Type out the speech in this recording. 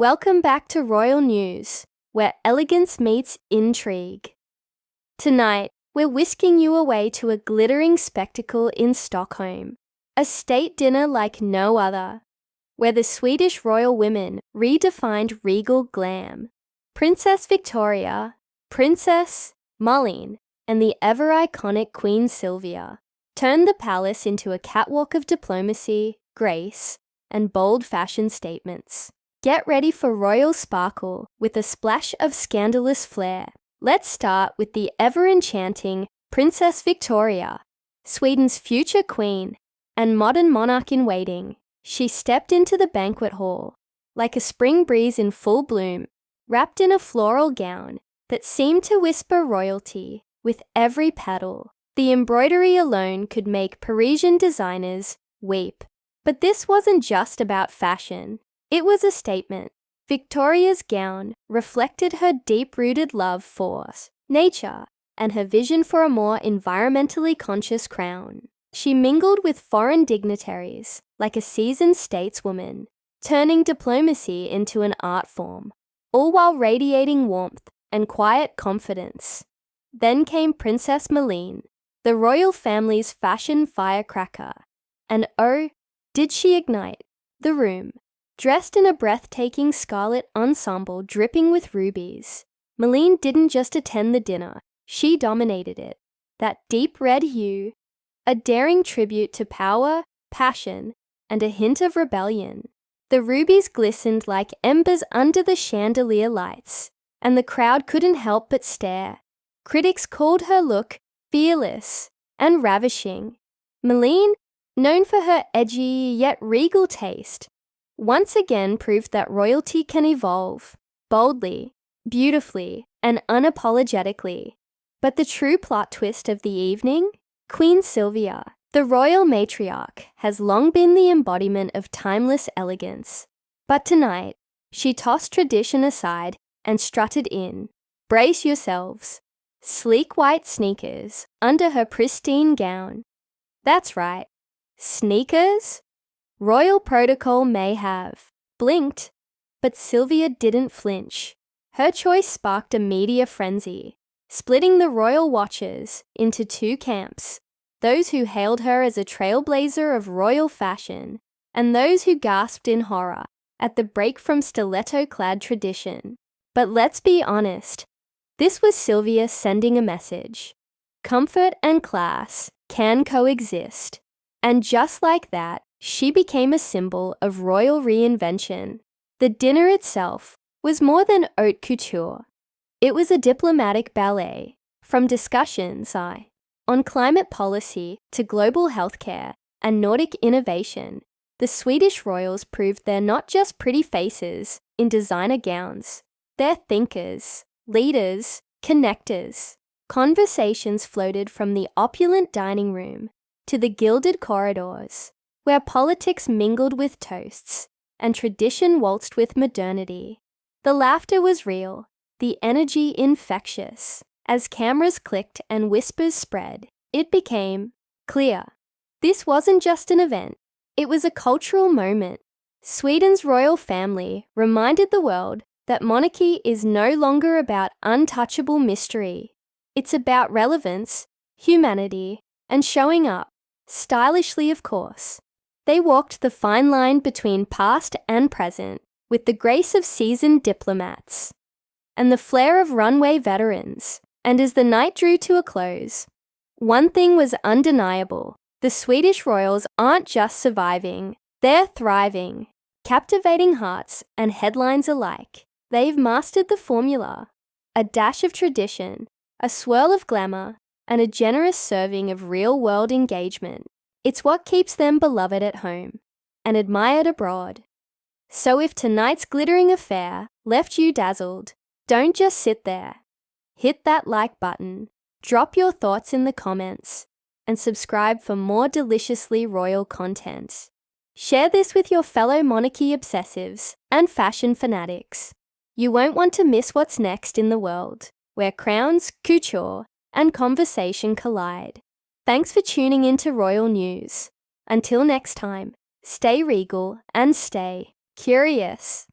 Welcome back to Royal News, where elegance meets intrigue. Tonight, we're whisking you away to a glittering spectacle in Stockholm, a state dinner like no other, where the Swedish royal women redefined regal glam. Princess Victoria, Princess Molen, and the ever-iconic Queen Sylvia turned the palace into a catwalk of diplomacy, grace, and bold fashion statements. Get ready for royal sparkle with a splash of scandalous flair. Let's start with the ever-enchanting Princess Victoria, Sweden's future queen and modern monarch-in-waiting. She stepped into the banquet hall like a spring breeze in full bloom, wrapped in a floral gown that seemed to whisper royalty with every petal. The embroidery alone could make Parisian designers weep. But this wasn't just about fashion. It was a statement. Victoria's gown reflected her deep-rooted love for nature and her vision for a more environmentally conscious crown. She mingled with foreign dignitaries like a seasoned stateswoman, turning diplomacy into an art form, all while radiating warmth and quiet confidence. Then came Princess Molen, the royal family's fashion firecracker. And oh, did she ignite the room. Dressed in a breathtaking scarlet ensemble dripping with rubies, Molen didn't just attend the dinner, she dominated it. That deep red hue, a daring tribute to power, passion, and a hint of rebellion. The rubies glistened like embers under the chandelier lights, and the crowd couldn't help but stare. Critics called her look fearless and ravishing. Molen, known for her edgy yet regal taste, once again proved that royalty can evolve, boldly, beautifully, and unapologetically. But the true plot twist of the evening? Queen Sylvia, the royal matriarch, has long been the embodiment of timeless elegance. But tonight, she tossed tradition aside and strutted in. Brace yourselves. Sleek white sneakers under her pristine gown. That's right, sneakers? Royal protocol may have blinked, but Sylvia didn't flinch. Her choice sparked a media frenzy, splitting the royal watchers into two camps, those who hailed her as a trailblazer of royal fashion, and those who gasped in horror at the break from stiletto-clad tradition. But let's be honest, this was Sylvia sending a message. Comfort and class can coexist. And just like that, she became a symbol of royal reinvention. The dinner itself was more than haute couture. It was a diplomatic ballet, from discussions on climate policy to global healthcare and Nordic innovation. The Swedish royals proved they're not just pretty faces in designer gowns. They're thinkers, leaders, connectors. Conversations floated from the opulent dining room to the gilded corridors, where politics mingled with toasts and tradition waltzed with modernity. The laughter was real, the energy infectious. As cameras clicked and whispers spread, it became clear. This wasn't just an event, it was a cultural moment. Sweden's royal family reminded the world that monarchy is no longer about untouchable mystery. It's about relevance, humanity, and showing up, stylishly of course. They walked the fine line between past and present with the grace of seasoned diplomats and the flair of runway veterans. And as the night drew to a close, one thing was undeniable. The Swedish royals aren't just surviving, they're thriving, captivating hearts and headlines alike. They've mastered the formula: a dash of tradition, a swirl of glamour, and a generous serving of real-world engagement. It's what keeps them beloved at home and admired abroad. So if tonight's glittering affair left you dazzled, don't just sit there. Hit that like button, drop your thoughts in the comments, and subscribe for more deliciously royal content. Share this with your fellow monarchy obsessives and fashion fanatics. You won't want to miss what's next in the world, where crowns, couture, and conversation collide. Thanks for tuning in to Royal News. Until next time, stay regal and stay curious.